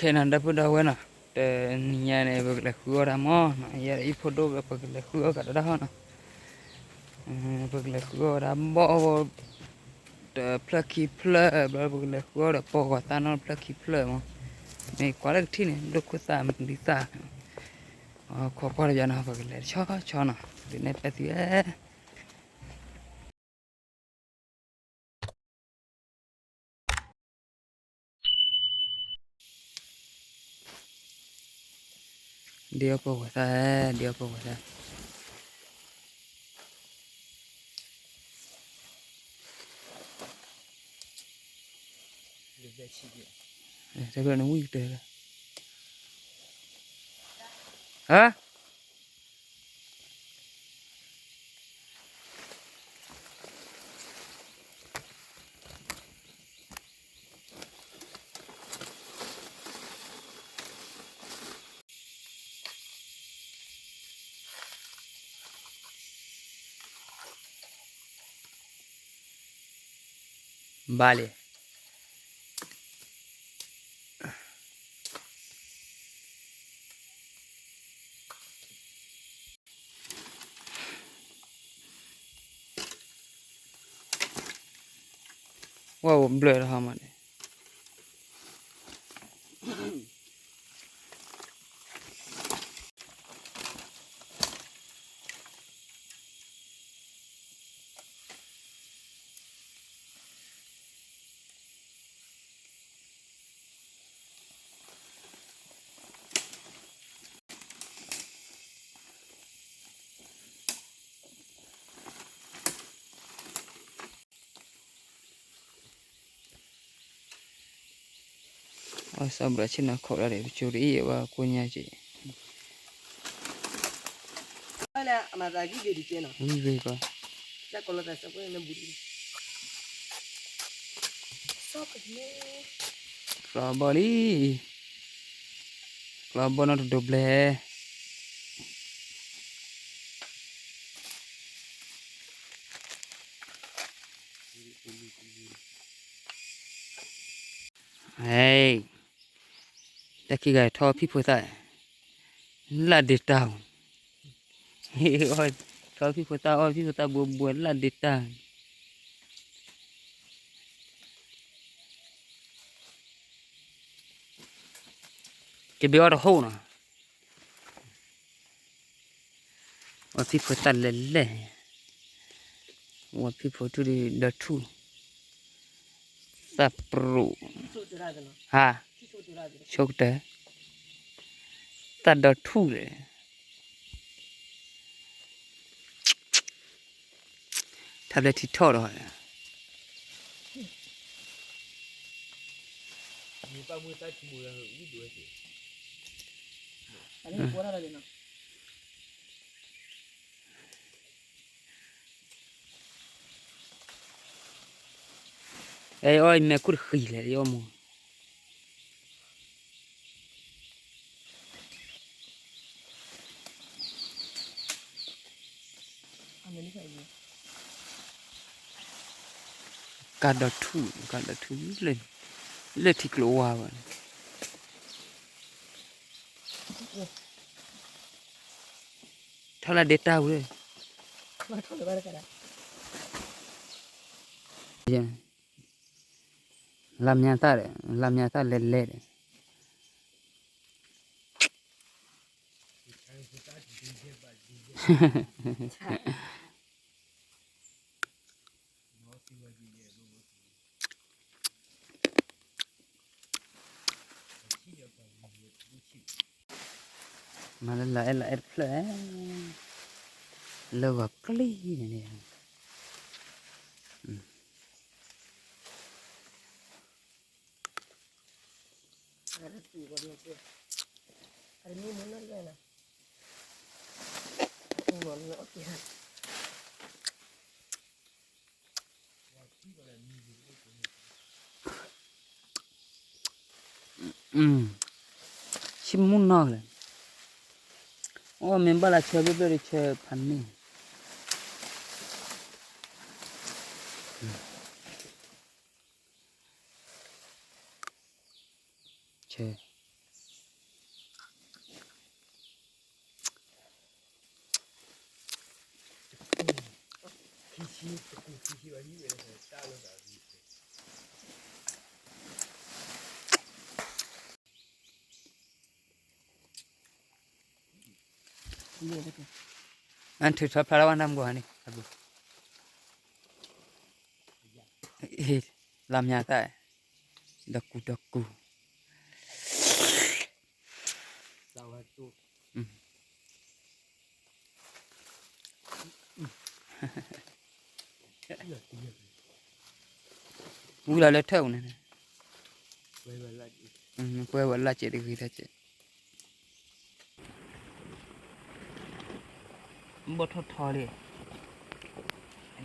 khen hẳn đã phụ đâu ấy nè để nhà này vực là khứa ra mò giờ ít photo vực là khứa cả đó nè vực là khứa ra bỏ plucky plơ vực là khứa ra bỏ qua ta nó plucky plơ mà này quá là thế này lúc có sao mình đi xa khó quá giờ nào vực là cho nè để này phải gì điều bỏ qua ta điều bỏ qua ta thế bây giờ nó nguy hiểm rồi hả Vale. Wow, blur hả mà sao bữa trên nó khổ ra để chửi và cô nhà chị mà ra cái gì đi chơi nào vui về coi chắc còn là tại sao nó bụi sao cái này Club đi club nó double hey ta khi gài thò people tại là để tao ôi thò people ta buồn buồn là để tao cái béo đó hôn à ôi people ta lẻ lẻ ôi people to the two ta pro ha chok thế ta the two đấy tablet thì thò rồi ê ôi mẹ cứ khỉ lại đi ông cả the two lên lên thì lỗ vào thôi là để tao rồi làm nhà ta lên lên mà lại phở lơ vào cli này nè chim muốn no rồi ô mình bảo là chơi bơi chơi phản nè chơi anh thử thắp phá năm của anh đi làm nhà tại đặc cụ vui là lết theo này quay vẫn là chị được ghi ra chị bớt thọt thò đi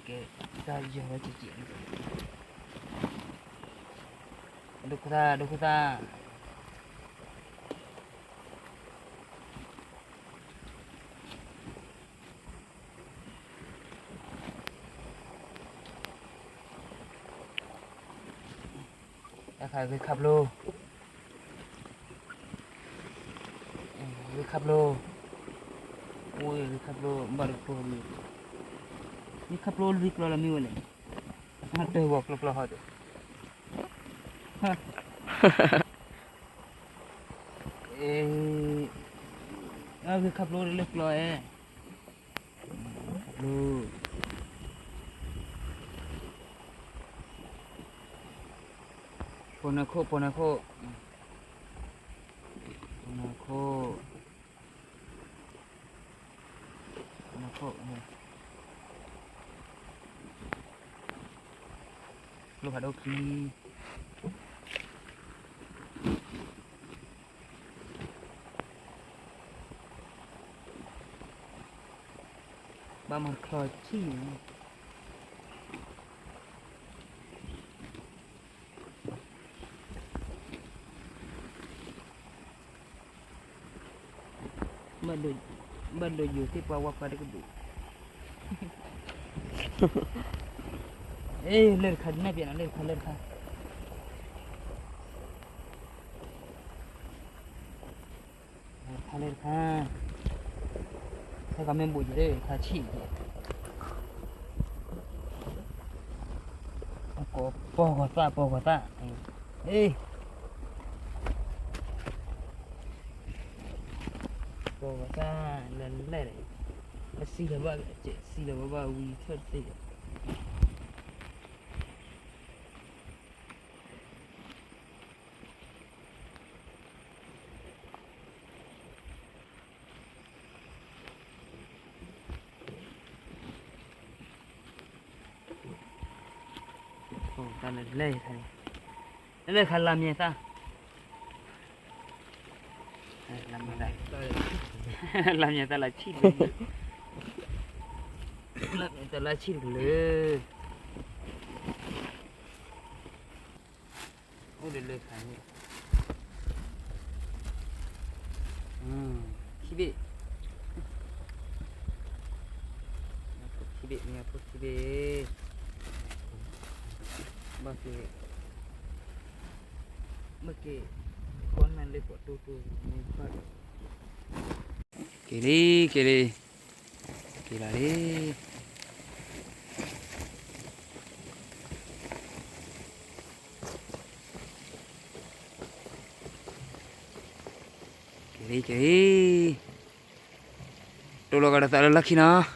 cái ra giờ phải chị được ta đã khai cái khắp lô cái khắp lô ôi cái khắp lô bật khô đi cái khắp lô đi lo làm gì vậy hát đây work lo hết cái khắp lô đi lo khắp lô Ponako lu phải đâu khi ba mặt còi chi badoอยู่ที่bawah pada kebu ler khan na biar ler khanถ้าก็ไม่บุญเลยถ้าฉี่ก็ปอกตาปอกตานั่นแหละสีเหลืองว่าวีเทิดสินั่นเลยคันลำเนี่ยตาลำเนี่ยลำเนี่ยตาละชีลำเนี่ยตาละชีเลยโอ้เดี๋ยวเลยคันเนี่ยทิเบเนี่ยพวกทิเบBagi konmen lepot tu membuat kiri lari kiri tu lo kada tak lelaki na